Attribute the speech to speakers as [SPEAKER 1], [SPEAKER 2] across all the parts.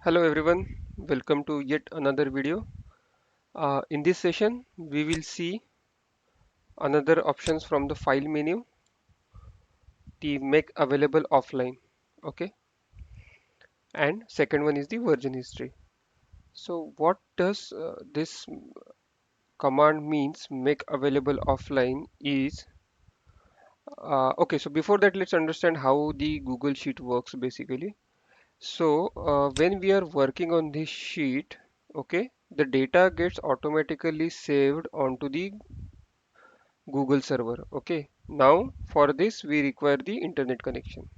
[SPEAKER 1] Hello everyone, welcome to yet another video. In this session, we will see another options from the file menu, the make available offline. Okay, and second one is the version history. So what does this command means make available offline is okay. So before that, let's understand how the Google Sheet works basically. So when we are working on this sheet, okay, the data gets automatically saved onto the Google server. Okay. Now for this we require the internet connection.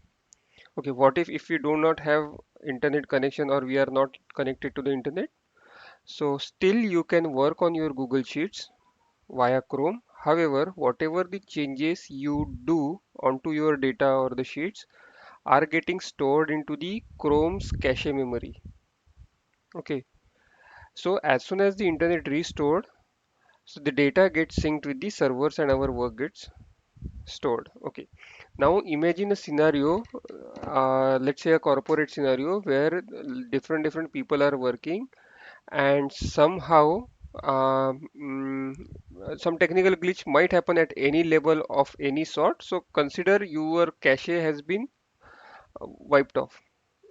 [SPEAKER 1] Okay. What if we do not have internet connection or we are not connected to the internet? So still you can work on your Google Sheets via Chrome. However, whatever the changes you do onto your data or the sheets are getting stored into the Chrome's cache memory. Okay. So as soon as the internet restored, so the data gets synced with the servers and our work gets stored. Okay. Now imagine a scenario, let's say a corporate scenario where different people are working and somehow some technical glitch might happen at any level of any sort. So consider your cache has been wiped off.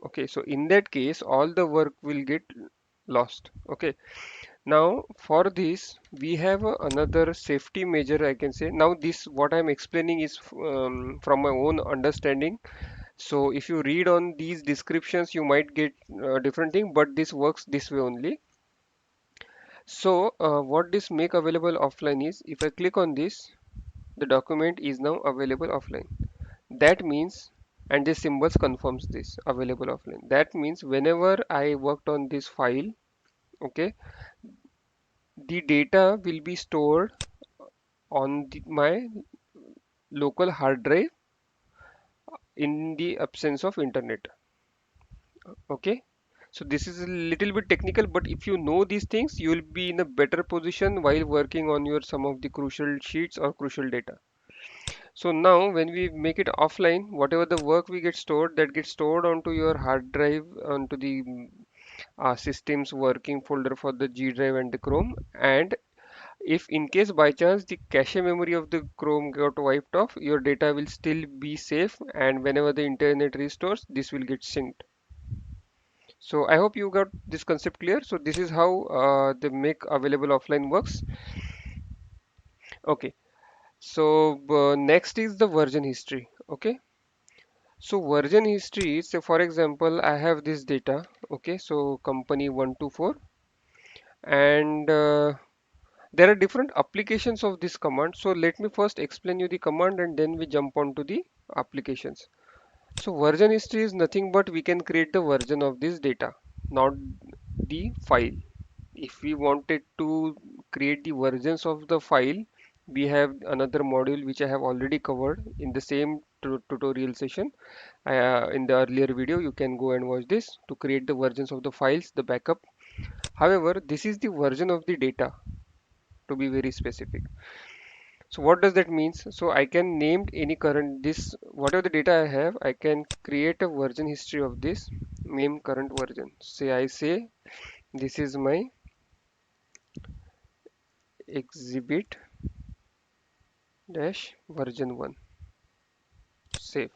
[SPEAKER 1] Okay, so in that case, all the work will get lost. Okay, now for this we have another safety measure I can say. Now this what I'm explaining is from my own understanding. So if you read on these descriptions, you might get different thing, but this works this way only. So what this make available offline is, if I click on this, the document is now available offline. That means, and this symbols confirms this available offline. That means whenever I worked on this file, okay, the data will be stored on my local hard drive in the absence of internet. Okay. So this is a little bit technical, but if you know these things, you will be in a better position while working on your some of the crucial sheets or crucial data. So now when we make it offline, whatever the work we get stored, that gets stored onto your hard drive, onto the system's working folder for the G drive and the Chrome. And if in case by chance the cache memory of the Chrome got wiped off, your data will still be safe, and whenever the internet restores, this will get synced. So I hope you got this concept clear. So this is how the make available offline works. Okay. So next is the version history. Okay. So version history, say for example, I have this data. Okay. So company 124, and there are different applications of this command. So let me first explain you the command and then we jump on to the applications. So version history is nothing but we can create the version of this data, not the file. If we wanted to create the versions of the file, we have another module which I have already covered in the same tutorial session. In the earlier video, you can go and watch this to create the versions of the files, the backup. However, this is the version of the data to be very specific. So what does that means? So I can name any current this whatever the data I have, I can create a version history of this, name current version. Say I say this is my exhibit dash version 1. Save.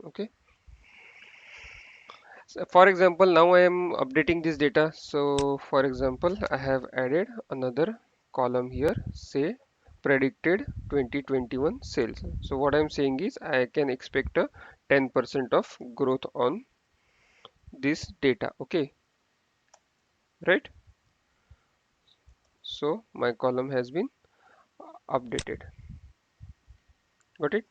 [SPEAKER 1] Okay. So for example, now I am updating this data. So for example, I have added another column here, say predicted 2021 sales. So what I'm saying is I can expect a 10% of growth on this data. Okay, right? So my column has been updated. Got it?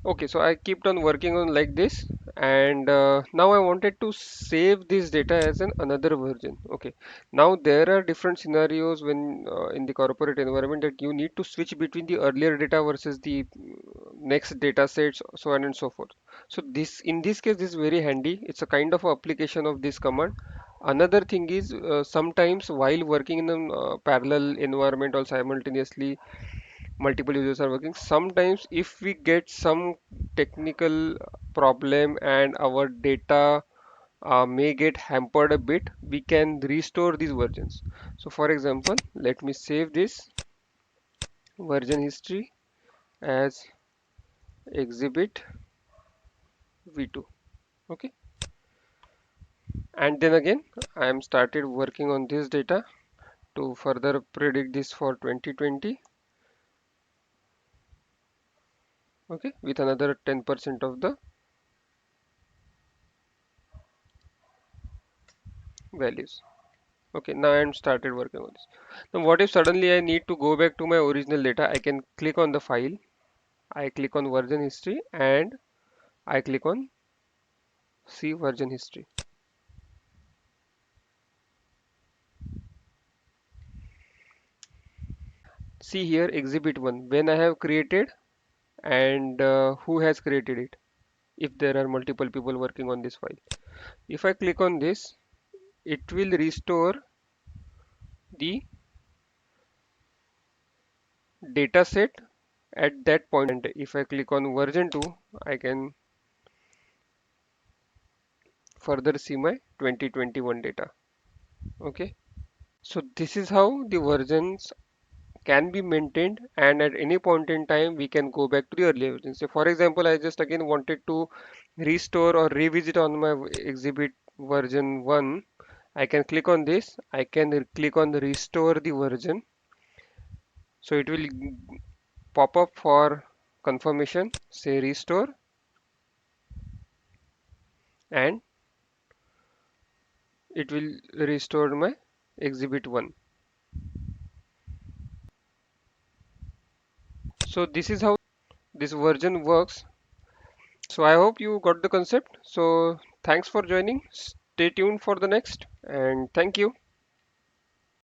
[SPEAKER 1] Okay, so I kept on working on like this, and now I wanted to save this data as an another version. Okay, now there are different scenarios when in the corporate environment that you need to switch between the earlier data versus the next data sets, so on and so forth. So this in this case this is very handy. It's a kind of application of this command. Another thing is sometimes while working in a parallel environment or simultaneously multiple users are working, sometimes if we get some technical problem and our data may get hampered a bit, we can restore these versions. So for example, let me save this version history as exhibit v2. Okay, and then again I am started working on this data to further predict this for 2020. Okay, with another 10% of the values. Okay, now I'm started working on this. Now what if suddenly I need to go back to my original data? I can click on the file, I click on version history, and I click on see version history. See here exhibit 1 when I have created, and who has created it if there are multiple people working on this file. If I click on this, it will restore the data set at that point. And if I click on version 2, I can further see my 2021 data. Okay, so this is how the versions can be maintained, and at any point in time we can go back to the earlier version. So for example, I just again wanted to restore or revisit on my exhibit version 1. I can click on this, I can click on the restore the version, so it will pop up for confirmation, say restore, and it will restore my exhibit 1. So this is how this version works. So I hope you got the concept. So thanks for joining. Stay tuned for the next, and thank you.